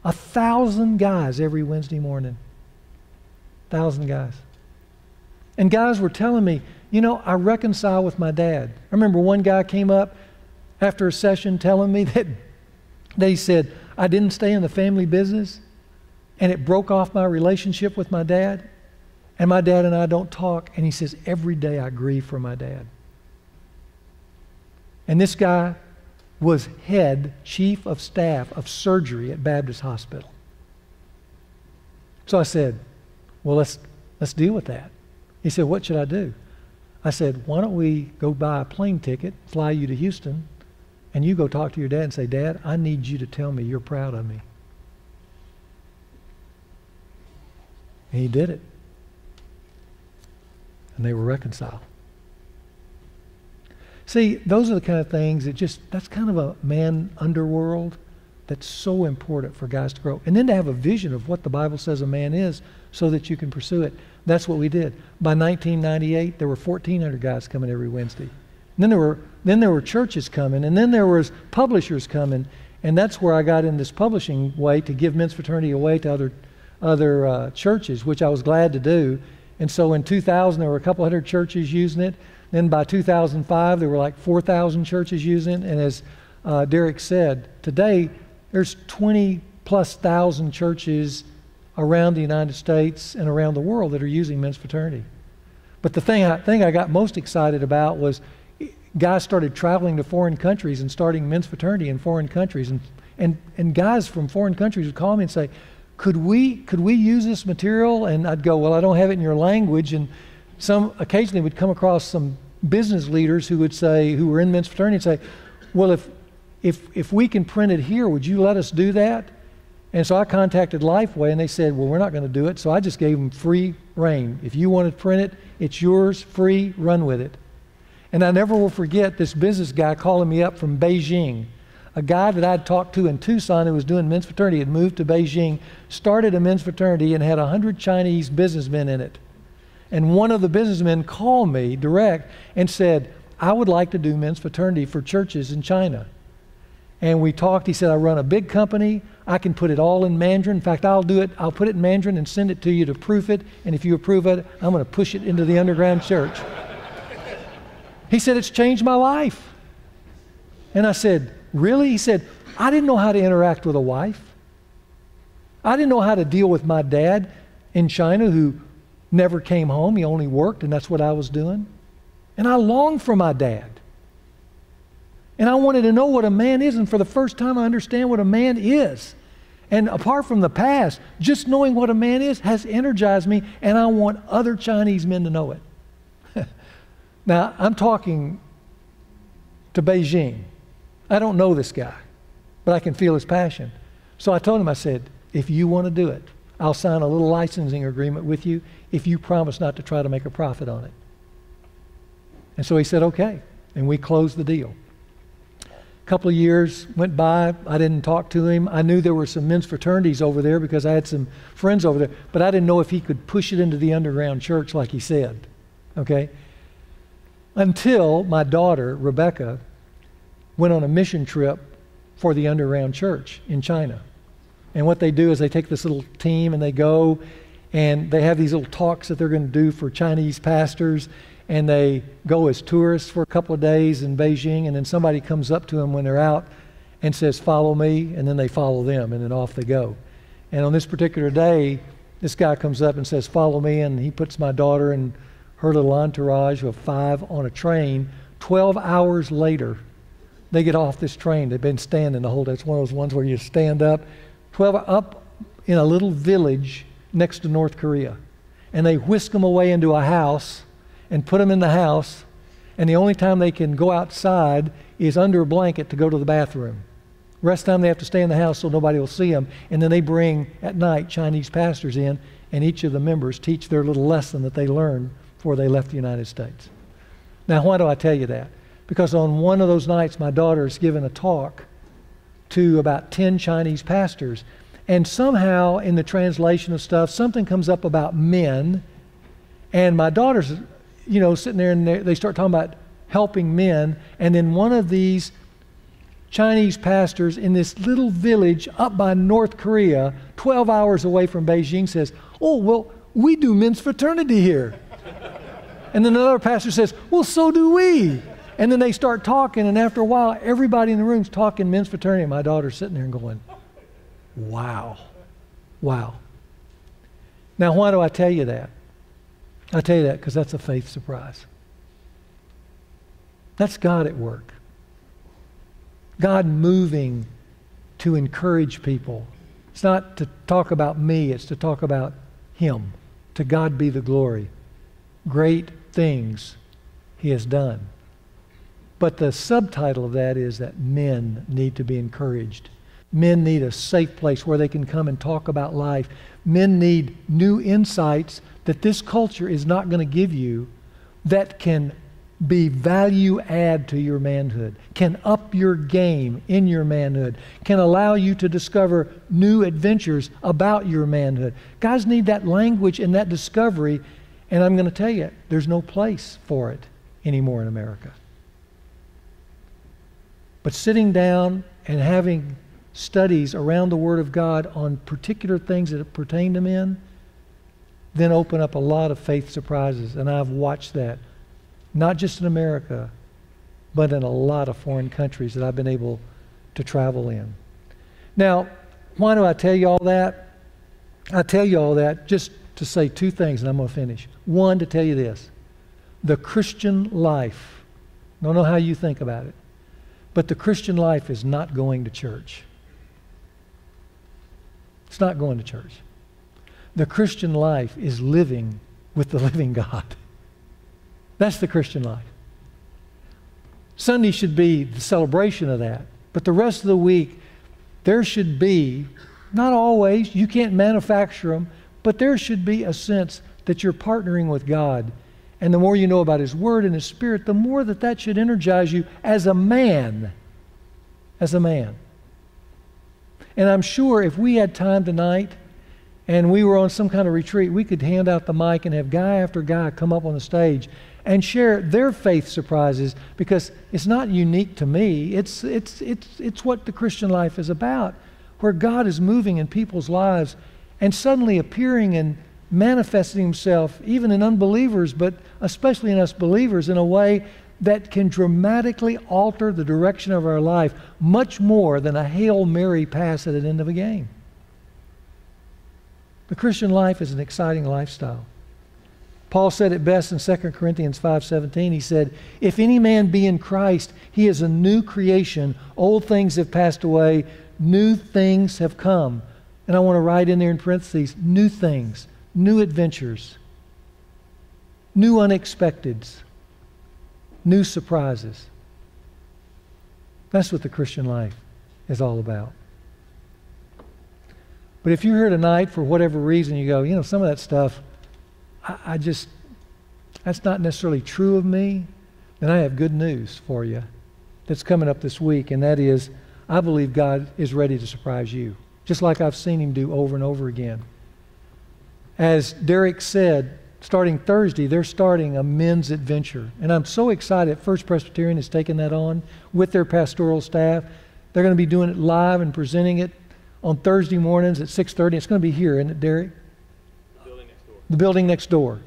1,000 guys every Wednesday morning. 1,000 guys. And guys were telling me, I reconcile with my dad. I remember one guy came up after a session telling me that he said, "I didn't stay in the family business, and it broke off my relationship with my dad. And my dad and I don't talk." And he says, "Every day I grieve for my dad." And this guy was head chief of staff of surgery at Baptist Hospital. So I said, "Well, let's deal with that." He said, "What should I do?" I said, "Why don't we go buy a plane ticket, fly you to Houston, and you go talk to your dad and say, 'Dad, I need you to tell me you're proud of me.'" And he did it. And they were reconciled. See, those are the kind of things that's kind of a man underworld that's so important for guys to grow. And then to have a vision of what the Bible says a man is so that you can pursue it. That's what we did. By 1998, there were 1,400 guys coming every Wednesday. And then there were churches coming, and then there was publishers coming, and that's where I got in this publishing way to give men's fraternity away to other churches, which I was glad to do. And so in 2000, there were a couple hundred churches using it. Then by 2005, there were like 4,000 churches using it. And as Derek said, today there's 20+ thousand churches around the United States and around the world that are using men's fraternity. But the thing I got most excited about was guys started traveling to foreign countries and starting men's fraternity in foreign countries. And guys from foreign countries would call me and say, could we use this material? And I'd go, "Well, I don't have it in your language." And occasionally we'd come across some business leaders who were in men's fraternity and say, "Well, if we can print it here, would you let us do that?" And so I contacted Lifeway, and they said, "Well, we're not going to do it." So I just gave them free reign. If you want to print it, it's yours, free, run with it. And I never will forget this business guy calling me up from Beijing. A guy that I'd talked to in Tucson who was doing men's fraternity had moved to Beijing, started a men's fraternity, and had 100 Chinese businessmen in it. And one of the businessmen called me direct and said, "I would like to do men's fraternity for churches in China." And we talked. He said, "I run a big company. I can put it all in Mandarin. In fact, I'll do it. I'll put it in Mandarin and send it to you to proof it. And if you approve it, I'm going to push it into the underground church." He said, "It's changed my life." And I said, "Really?" He said, "I didn't know how to interact with a wife. I didn't know how to deal with my dad in China who never came home. He only worked, and that's what I was doing. And I longed for my dad. And I wanted to know what a man is, and for the first time I understand what a man is. And apart from the past, just knowing what a man is has energized me, and I want other Chinese men to know it." Now, I'm talking to Beijing. I don't know this guy, but I can feel his passion. So I told him, I said, "If you want to do it, I'll sign a little licensing agreement with you if you promise not to try to make a profit on it." And so he said, "Okay." And we closed the deal. A couple of years went by. I didn't talk to him. I knew there were some men's fraternities over there because I had some friends over there, but I didn't know if he could push it into the underground church like he said. Okay? Until my daughter, Rebecca, went on a mission trip for the underground church in China. And what they do is they take this little team and they go and they have these little talks that they're going to do for Chinese pastors, and they go as tourists for a couple of days in Beijing, and then somebody comes up to them when they're out and says, "Follow me," and then they follow them, and then off they go. And on this particular day, this guy comes up and says, "Follow me," and he puts my daughter and her little entourage of 5 on a train. 12 hours later, they get off this train. They've been standing the whole day. It's one of those ones where you stand up. 12 up in a little village next to North Korea. And they whisk them away into a house and put them in the house. And the only time they can go outside is under a blanket to go to the bathroom. The rest of the time they have to stay in the house so nobody will see them. And then they bring, at night, Chinese pastors in, and each of the members teach their little lesson that they learned before they left the United States. Now, why do I tell you that? Because on one of those nights, my daughter is given a talk to about 10 Chinese pastors. And somehow, in the translation of stuff, something comes up about men. And my daughter's, sitting there, and they start talking about helping men. And then one of these Chinese pastors in this little village up by North Korea, 12 hours away from Beijing, says, "Oh, well, we do men's fraternity here." And then another pastor says, "Well, so do we." And then they start talking, and after a while, everybody in the room's talking men's fraternity. And my daughter's sitting there and going, wow. Now, why do I tell you that? I tell you that because that's a faith surprise. That's God at work. God moving to encourage people. It's not to talk about me, it's to talk about Him. To God be the glory. Great things He has done. But the subtitle of that is that men need to be encouraged. Men need a safe place where they can come and talk about life. Men need new insights that this culture is not going to give you that can be value add to your manhood, can up your game in your manhood, can allow you to discover new adventures about your manhood. Guys need that language and that discovery, and I'm going to tell you, there's no place for it anymore in America. But sitting down and having studies around the Word of God on particular things that pertain to men, then open up a lot of faith surprises. And I've watched that, not just in America, but in a lot of foreign countries that I've been able to travel in. Now, why do I tell you all that? I tell you all that just to say 2 things, and I'm going to finish. One, to tell you this. The Christian life, I don't know how you think about it, but the Christian life is not going to church. It's not going to church. The Christian life is living with the living God. That's the Christian life. Sunday should be the celebration of that. But the rest of the week, there should be, not always, you can't manufacture them, but there should be a sense that you're partnering with God. And the more you know about His Word and His Spirit, the more that should energize you as a man. As a man. And I'm sure if we had time tonight and we were on some kind of retreat, we could hand out the mic and have guy after guy come up on the stage and share their faith surprises, because it's not unique to me. It's what the Christian life is about, where God is moving in people's lives and suddenly appearing and manifesting Himself even in unbelievers, but especially in us believers, in a way that can dramatically alter the direction of our life much more than a Hail Mary pass at the end of a game. The Christian life is an exciting lifestyle. Paul said it best in 2 Corinthians 5:17. He said, "If any man be in Christ, he is a new creation. Old things have passed away, new things have come." And I want to write in there in parentheses, new things, new adventures, new unexpecteds, new surprises. That's what the Christian life is all about. But if you're here tonight for whatever reason, you go, some of that stuff, that's not necessarily true of me, then I have good news for you that's coming up this week, and that is, I believe God is ready to surprise you, just like I've seen Him do over and over again. As Derek said, starting Thursday, they're starting a men's adventure. And I'm so excited First Presbyterian has taken that on with their pastoral staff. They're going to be doing it live and presenting it on Thursday mornings at 6:30. It's going to be here, isn't it, Derek? The building next door. The building next door.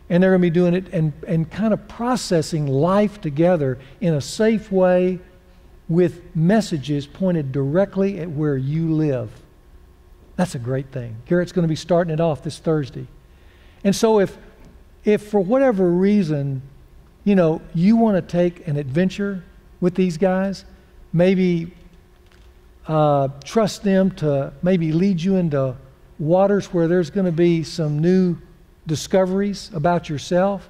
And they're going to be doing it and kind of processing life together in a safe way with messages pointed directly at where you live. That's a great thing. Garrett's going to be starting it off this Thursday. And so if for whatever reason, you know, you want to take an adventure with these guys, maybe trust them to maybe lead you into waters where there's going to be some new discoveries about yourself,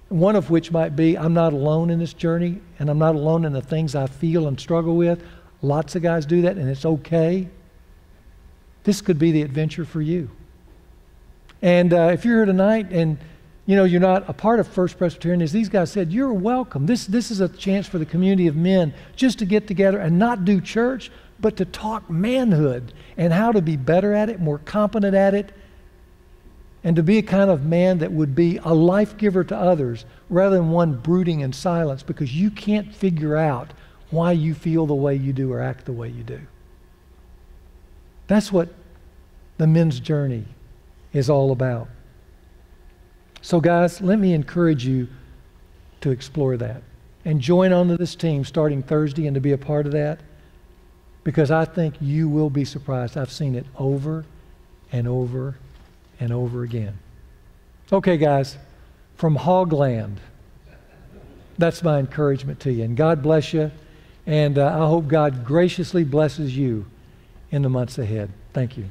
one of which might be, I'm not alone in this journey, and I'm not alone in the things I feel and struggle with. Lots of guys do that, and it's okay. This could be the adventure for you. And if you're here tonight and you know you're not a part of First Presbyterian, as these guys said, you're welcome. This is a chance for the community of men just to get together and not do church, but to talk manhood and how to be better at it, more competent at it, and to be a kind of man that would be a life giver to others rather than one brooding in silence because you can't figure out why you feel the way you do or act the way you do. That's what the men's journey is all about. So guys, let me encourage you to explore that and join onto this team starting Thursday and to be a part of that, because I think you will be surprised. I've seen it over and over and over again. Okay, guys, from Hogland, that's my encouragement to you. And God bless you, and I hope God graciously blesses you in the months ahead. Thank you.